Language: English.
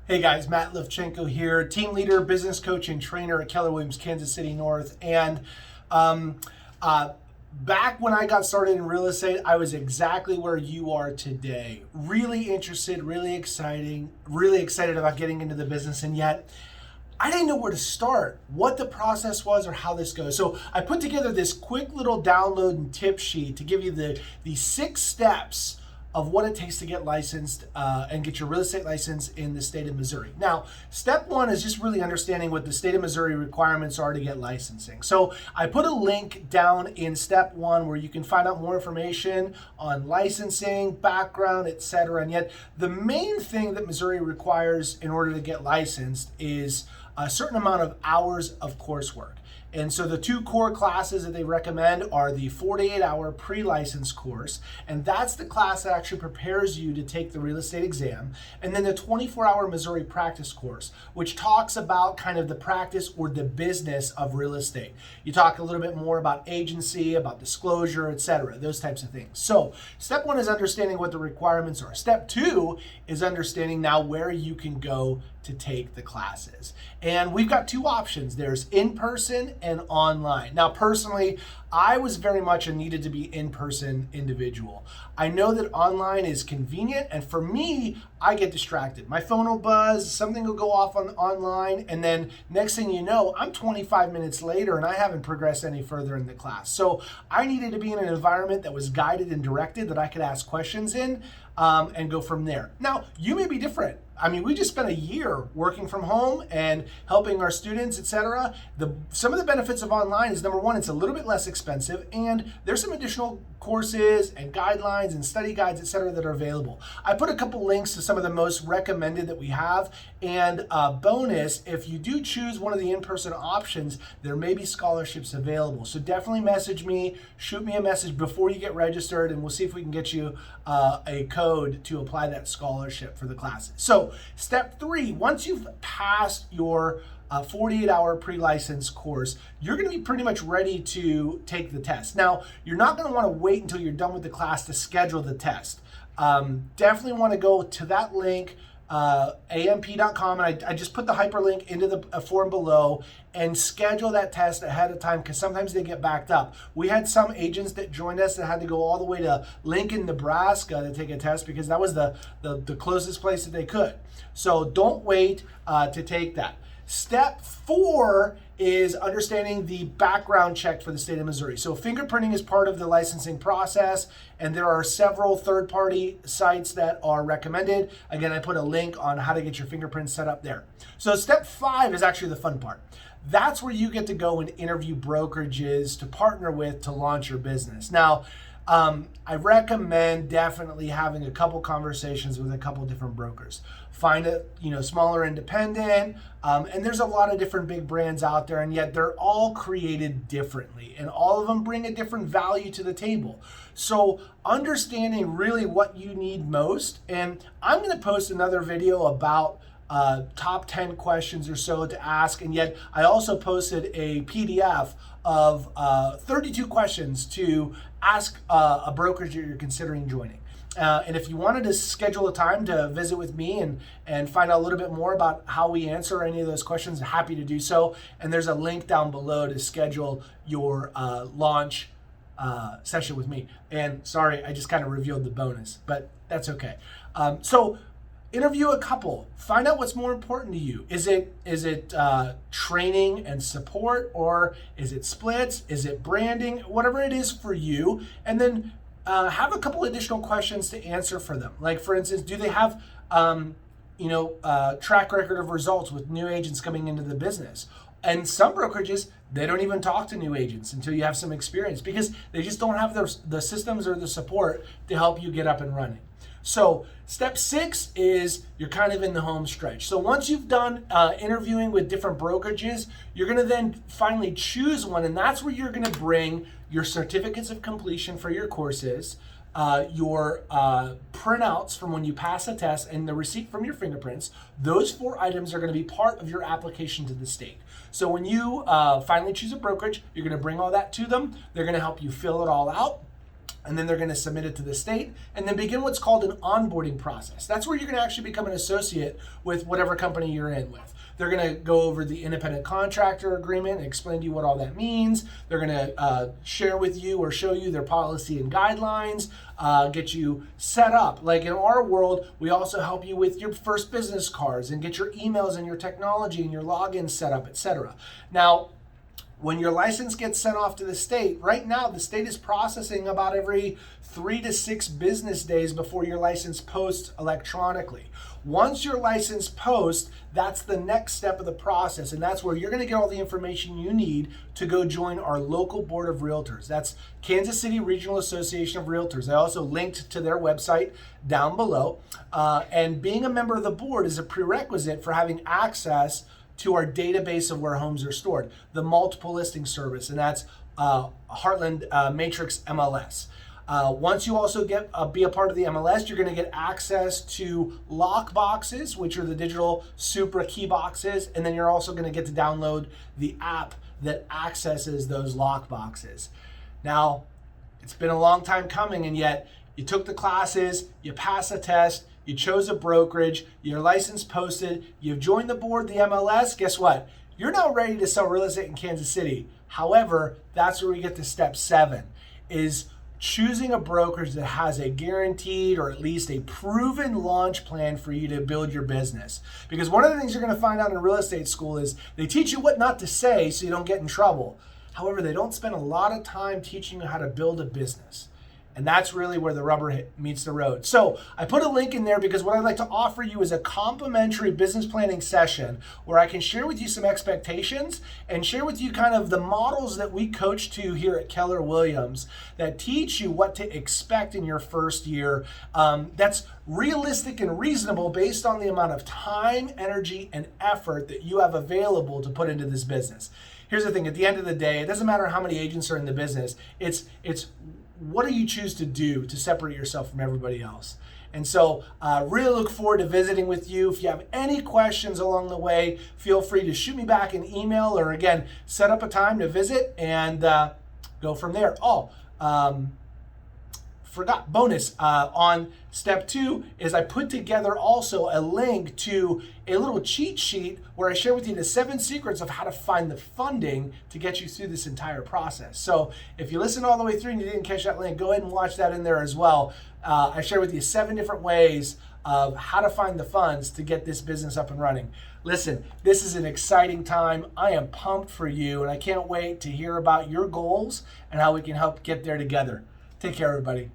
Hey guys, Matt Levchenko here, team leader, business coach, and trainer at Keller Williams, Kansas City North. And um, back when I got started in real estate, I was exactly where you are today. Really interested, really excited about getting into the business, and yet I didn't know where to start, what the process was, or how this goes. So I put together this quick little download and tip sheet to give you the 6 steps of what it takes to get licensed and get your real estate license in the state of Missouri. Now, step 1 is just really understanding what the state of Missouri requirements are to get licensing. So I put a link down in step 1 where you can find out more information on licensing, background, etc. And yet the main thing that Missouri requires in order to get licensed is a certain amount of hours of coursework. And so the 2 core classes that they recommend are the 48-hour pre-license course, and that's the class that actually prepares you to take the real estate exam, and then the 24-hour Missouri practice course, which talks about kind of the practice or the business of real estate. You talk a little bit more about agency, about disclosure, etc., those types of things. So step 1 is understanding what the requirements are. Step 2 is understanding now where you can go to take the classes. And we've got 2 options. There's in-person and online. Now, personally, I was very much a needed to be in-person individual. I know that online is convenient, and for me, I get distracted. My phone will buzz, something will go off on online, and then next thing you know, I'm 25 minutes later and I haven't progressed any further in the class. So I needed to be in an environment that was guided and directed, that I could ask questions in and go from there. Now, you may be different. I mean, we just spent a year working from home and helping our students, etc. Some of the benefits of online is, number 1, it's a little bit less expensive, and there's some additional courses and guidelines and study guides, etc. that are available. I put a couple links to some of the most recommended that we have, and bonus, if you do choose one of the in-person options, there may be scholarships available. So definitely message me, shoot me a message before you get registered, and we'll see if we can get you a code to apply that scholarship for the classes. So step 3, once you've passed your 48-hour pre-license course, you're going to be pretty much ready to take the test. Now, you're not going to want to wait until you're done with the class to schedule the test. Definitely want to go to that link, amp.com, and I just put the hyperlink into the form below, and schedule that test ahead of time, because sometimes they get backed up. We had some agents that joined us that had to go all the way to Lincoln, Nebraska to take a test because that was the closest place that they could. So don't wait to take that. Step 4 is understanding the background check for the state of Missouri. So fingerprinting is part of the licensing process, and there are several third-party sites that are recommended. Again, I put a link on how to get your fingerprints set up there. So step 5 is actually the fun part. That's where you get to go and interview brokerages to partner with to launch your business. Now, I recommend definitely having a couple conversations with a couple different brokers. Find a smaller independent, and there's a lot of different big brands out there, and yet they're all created differently, and all of them bring a different value to the table. So understanding really what you need most, and I'm going to post another video about top 10 questions or so to ask, and yet I also posted a PDF of 32 questions to ask a brokerage that you're considering joining. And if you wanted to schedule a time to visit with me and find out a little bit more about how we answer any of those questions, I'm happy to do so. And there's a link down below to schedule your launch session with me. And sorry, I just kind of revealed the bonus, but that's okay. So interview a couple. Find out what's more important to you. Is it training and support, or is it splits? Is it branding? Whatever it is for you, and then have a couple additional questions to answer for them. Like, for instance, do they have track record of results with new agents coming into the business? And some brokerages, they don't even talk to new agents until you have some experience, because they just don't have the systems or the support to help you get up and running. So step 6 is you're kind of in the home stretch. So once you've done interviewing with different brokerages, you're going to then finally choose one, and that's where you're going to bring your certificates of completion for your courses, your printouts from when you pass a test, and the receipt from your fingerprints. Those 4 items are going to be part of your application to the state. So when you finally choose a brokerage, you're going to bring all that to them. They're going to help you fill it all out. and then they're going to submit it to the state and then begin what's called an onboarding process. That's where you're going to actually become an associate with whatever company you're in with. They're going to go over the independent contractor agreement and explain to you what all that means. They're going to share with you or show you their policy and guidelines, get you set up. Like in our world, we also help you with your first business cards and get your emails and your technology and your login set up, etc. Now, when your license gets sent off to the state, right now the state is processing about every 3 to 6 business days before your license posts electronically. Once your license posts, that's the next step of the process, and that's where you're going to get all the information you need to go join our local board of realtors. That's Kansas City Regional Association of Realtors. I also linked to their website down below, and being a member of the board is a prerequisite for having access to our database of where homes are stored, the multiple listing service, and that's Heartland Matrix MLS. Once you also be a part of the MLS, you're going to get access to lock boxes, which are the digital Supra key boxes, and then you're also going to get to download the app that accesses those lock boxes. Now, it's been a long time coming, and yet you took the classes, you passed the test, you chose a brokerage, your license posted, you've joined the board, the MLS. Guess what? You're now ready to sell real estate in Kansas City. However, that's where we get to step 7, is choosing a brokerage that has a guaranteed or at least a proven launch plan for you to build your business. Because one of the things you're going to find out in real estate school is they teach you what not to say so you don't get in trouble. However, they don't spend a lot of time teaching you how to build a business. And that's really where the rubber meets the road. So I put a link in there because what I'd like to offer you is a complimentary business planning session where I can share with you some expectations and share with you kind of the models that we coach to here at Keller Williams that teach you what to expect in your first year. That's realistic and reasonable based on the amount of time, energy, and effort that you have available to put into this business. Here's the thing, at the end of the day, it doesn't matter how many agents are in the business. It's what do you choose to do to separate yourself from everybody else? And so really look forward to visiting with you. If you have any questions along the way, feel free to shoot me back an email or again, set up a time to visit and go from there. Forgot bonus on step 2 is I put together also a link to a little cheat sheet where I share with you the 7 secrets of how to find the funding to get you through this entire process. So if you listened all the way through and you didn't catch that link, go ahead and watch that in there as well. I share with you 7 different ways of how to find the funds to get this business up and running. Listen, this is an exciting time. I am pumped for you, and I can't wait to hear about your goals and how we can help get there together. Take care, everybody.